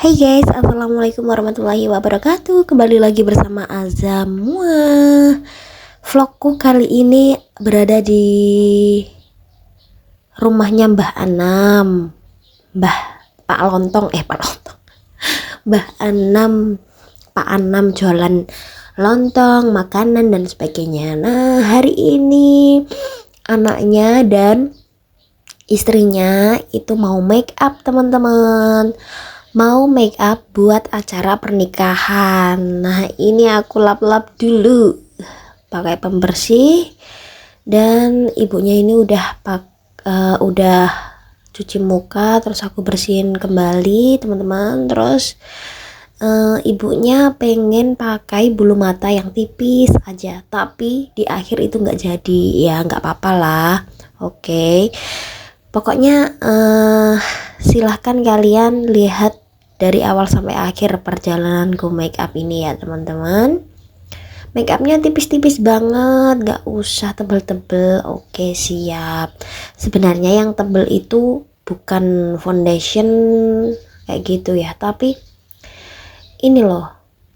Hai guys, assalamualaikum warahmatullahi wabarakatuh. Kembali lagi bersama Azamua. Vlogku kali ini berada di rumahnya Mbah Anam, Mbah Pak Lontong, Pak Lontong, Mbah Anam, Pak Anam jualan lontong, makanan dan sebagainya. Nah, hari ini anaknya dan istrinya itu mau make up, teman-teman. Mau make up buat acara pernikahan. Nah, ini aku lap-lap dulu pakai pembersih, dan ibunya ini udah cuci muka, terus aku bersihin kembali, teman-teman. Terus ibunya pengen pakai bulu mata yang tipis aja, tapi di akhir itu nggak jadi. Ya nggak apa-apa lah, oke. Pokoknya silahkan kalian lihat dari awal sampai akhir perjalananku make up ini ya, teman-teman. Make upnya tipis-tipis banget, gak usah tebel-tebel. Oke, siap. Sebenarnya yang tebel itu bukan foundation kayak gitu ya, tapi ini loh,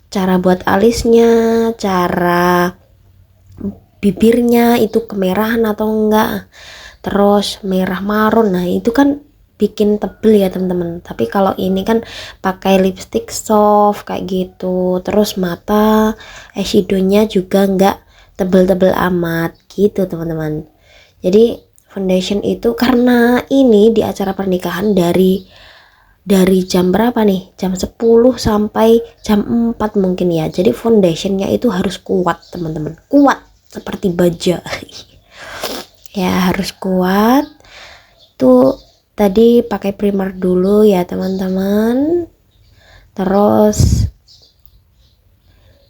cara buat alisnya, cara bibirnya itu kemerahan atau enggak, terus merah marun. Nah, itu kan bikin tebel ya, teman-teman. Tapi kalau ini kan pakai lipstick soft kayak gitu, terus mata eyeshadownya juga enggak tebel-tebel amat gitu, teman-teman. Jadi foundation itu, karena ini di acara pernikahan dari jam berapa nih, jam 10 sampai jam 4 mungkin ya. Jadi foundationnya itu harus kuat, teman-teman, kuat seperti baja. Ya, harus kuat. Tuh tadi pakai primer dulu ya, teman-teman. Terus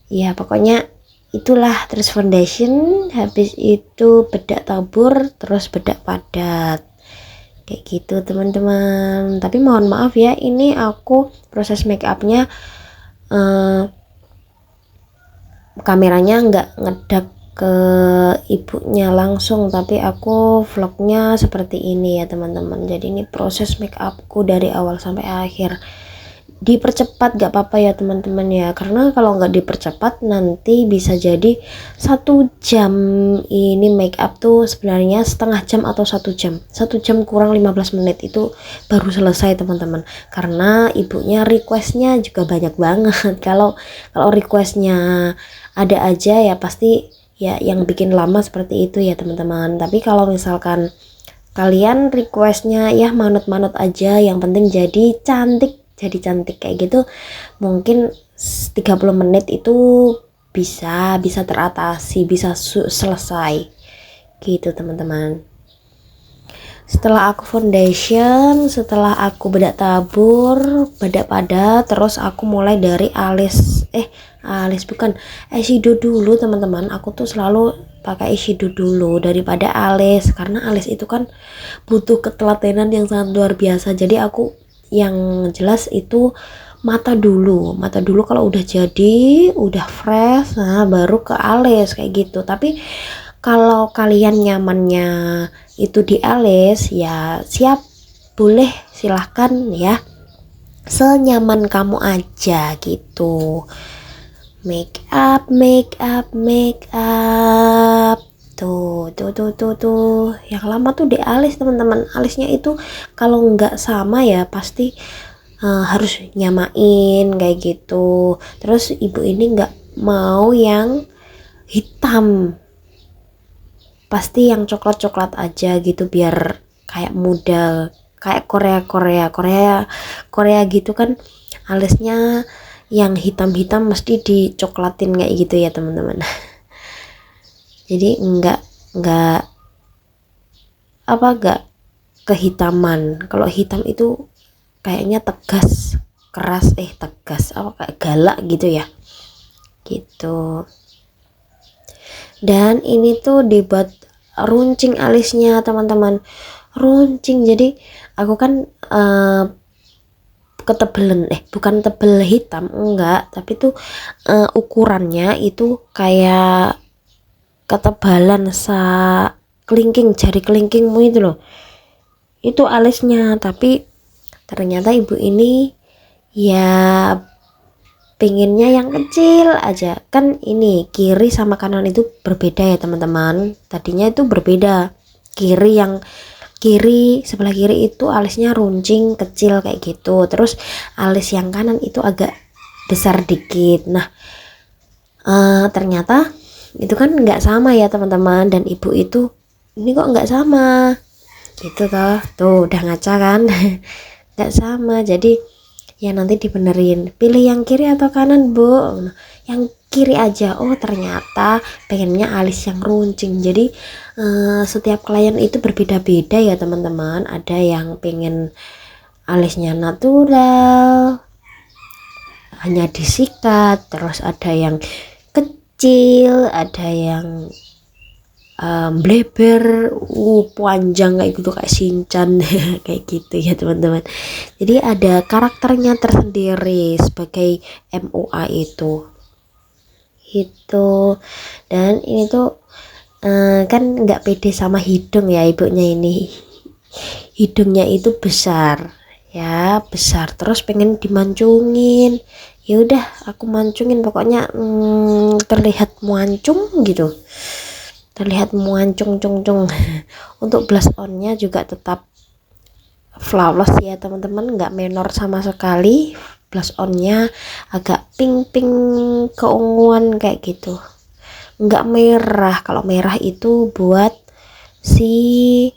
ya pokoknya itulah, terus foundation, habis itu bedak tabur, terus bedak padat kayak gitu, teman-teman. Tapi mohon maaf ya, ini aku proses make upnya kameranya nggak ngedak ke ibunya langsung, tapi aku vlognya seperti ini ya, teman-teman. Jadi ini proses make upku dari awal sampai akhir. Dipercepat gak apa-apa ya, teman-teman ya, karena kalau nggak dipercepat nanti bisa jadi 1 jam. Ini make up tuh sebenarnya setengah jam atau 1 jam, 1 jam kurang 15 menit itu baru selesai, teman-teman. Karena ibunya requestnya juga banyak banget. Kalau requestnya ada aja ya, pasti ya yang bikin lama seperti itu ya, teman-teman. Tapi kalau misalkan kalian requestnya ya manut-manut aja, yang penting jadi cantik kayak gitu, mungkin 30 menit itu bisa teratasi, bisa selesai gitu, teman-teman. Setelah aku foundation, setelah aku bedak tabur, bedak padat, terus aku mulai dari alis bukan, eyeshadow dulu, teman-teman. Aku tuh selalu pakai eyeshadow dulu daripada alis, karena alis itu kan butuh ketelatenan yang sangat luar biasa. Jadi aku yang jelas itu mata dulu kalau udah jadi, udah fresh, nah baru ke alis kayak gitu. Tapi kalau kalian nyamannya itu di alis, ya siap, boleh, silahkan ya, senyaman kamu aja gitu. Make up tuh yang lama tuh di alis, teman-teman. Alisnya itu kalau nggak sama ya pasti harus nyamain kayak gitu. Terus ibu ini nggak mau yang hitam, pasti yang coklat aja gitu, biar kayak muda, kayak Korea gitu kan, alisnya yang hitam mesti dicoklatin kayak gitu ya, teman-teman. Jadi nggak kehitaman. Kalau hitam itu kayaknya tegas, keras, tegas apa, kayak galak gitu ya, gitu. Dan ini tuh dibuat runcing alisnya, teman-teman, runcing. Jadi aku kan ketebelan, bukan tebel hitam, enggak, tapi tuh ukurannya itu kayak ketebalan kelingking, jari kelingkingmu itu loh, itu alisnya. Tapi ternyata ibu ini ya pinginnya yang kecil aja. Kan ini kiri sama kanan itu berbeda ya teman-teman, tadinya itu berbeda. Kiri sebelah kiri itu alisnya runcing kecil kayak gitu, terus alis yang kanan itu agak besar dikit. Nah ternyata itu kan nggak sama ya teman-teman, dan ibu itu ini kok nggak sama gitu tuh udah ngaca kan. Nggak sama, jadi ya nanti dibenerin, pilih yang kiri atau kanan bu. Nah, yang kiri aja. Oh ternyata pengennya alis yang runcing. Jadi setiap klien itu berbeda-beda ya teman-teman, ada yang pengen alisnya natural hanya disikat, terus ada yang kecil, ada yang bleber panjang kayak gitu kayak Shinchan. Kayak gitu ya teman-teman. Jadi ada karakternya tersendiri sebagai MUA itu. Dan ini tuh kan nggak pede sama hidung ya ibunya ini. Hidungnya itu besar ya, besar, terus pengen dimancungin. Ya udah aku mancungin, pokoknya terlihat muancung gitu, terlihat muancung cung cung. Untuk blush onnya juga tetap flawless ya teman-teman, nggak menor sama sekali. Blush onnya agak pink pink keunguan kayak gitu, nggak merah. Kalau merah itu buat si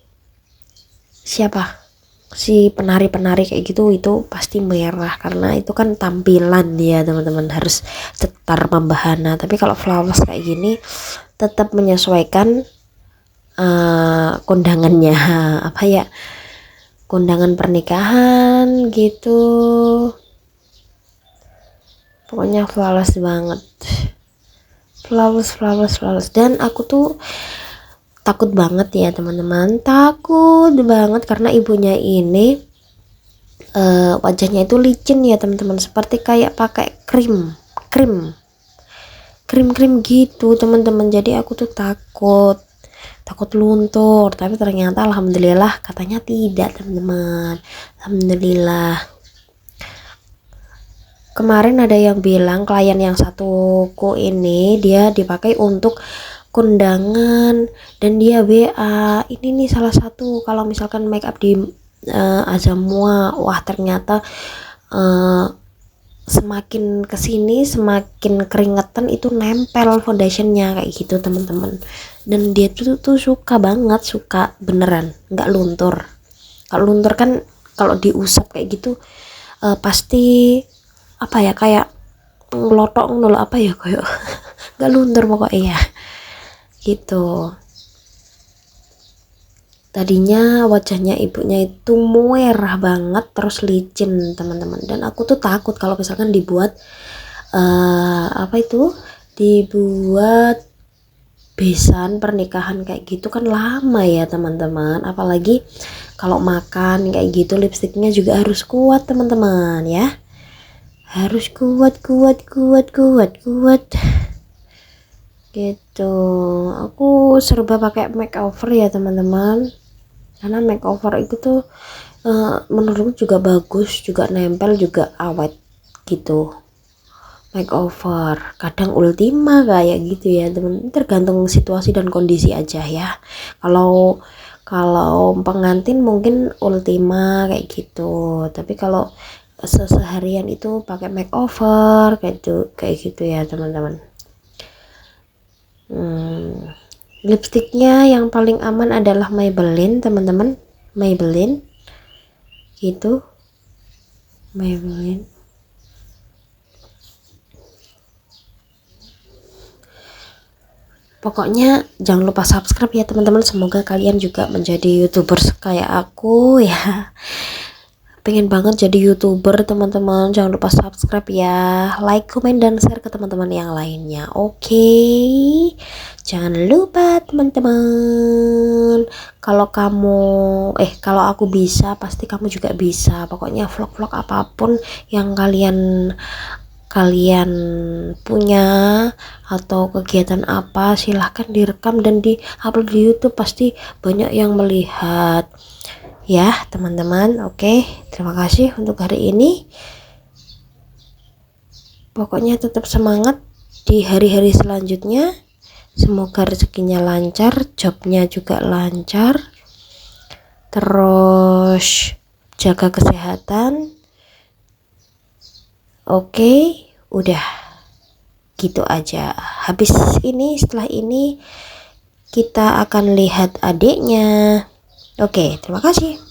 penari-penari kayak gitu, itu pasti merah karena itu kan tampilan ya teman-teman, harus cetar membahana. Tapi kalau flawless kayak gini tetap menyesuaikan kondangannya. Apa ya, kondangan pernikahan gitu. Pokoknya flawless banget, flawless. Dan aku tuh takut banget ya teman-teman, takut banget karena ibunya ini wajahnya itu licin ya teman-teman, seperti kayak pakai krim gitu teman-teman. Jadi aku tuh takut luntur, tapi ternyata alhamdulillah katanya tidak teman-teman. Alhamdulillah. Kemarin ada yang bilang klien yang satuku ini dia dipakai untuk kondangan dan dia WA ini nih salah satu kalau misalkan make up di Azamua. Wah ternyata semakin kesini semakin keringetan itu nempel foundationnya kayak gitu teman-teman. Dan dia tuh suka banget, suka beneran, nggak luntur. Kalau luntur kan kalau diusap kayak gitu pasti apa ya, kayak ngelotok nol apa ya, kayak nggak luntur pokoknya ya gitu. Tadinya wajahnya ibunya itu merah banget terus licin teman-teman, dan aku tuh takut kalau misalkan dibuat dibuat besan pernikahan kayak gitu kan lama ya teman-teman, apalagi kalau makan kayak gitu lipstiknya juga harus kuat teman-teman ya, harus kuat gitu. Aku serba pakai makeover ya teman-teman, karena makeover itu tuh menurutku juga bagus, juga nempel, juga awet gitu. Makeover kadang Ultima kayak gitu ya teman, tergantung situasi dan kondisi aja ya. Kalau pengantin mungkin Ultima kayak gitu, tapi kalau seharian itu pakai makeover kayak gitu ya teman-teman. Lipstiknya yang paling aman adalah Maybelline teman-teman, Maybelline gitu, Maybelline. Pokoknya jangan lupa subscribe ya teman-teman, semoga kalian juga menjadi YouTubers kayak aku ya. Pengen banget jadi YouTuber teman-teman. Jangan lupa subscribe ya, like, komen, dan share ke teman-teman yang lainnya. Oke, jangan lupa teman-teman, kalau aku bisa pasti kamu juga bisa. Pokoknya vlog-vlog apapun yang kalian punya atau kegiatan apa silahkan direkam dan diupload di YouTube, pasti banyak yang melihat ya teman-teman. Oke, terima kasih untuk hari ini. Pokoknya tetap semangat di hari-hari selanjutnya. Semoga rezekinya lancar, jobnya juga lancar, terus jaga kesehatan. Oke, udah gitu aja. Habis ini, setelah ini kita akan lihat adiknya. Oke, terima kasih.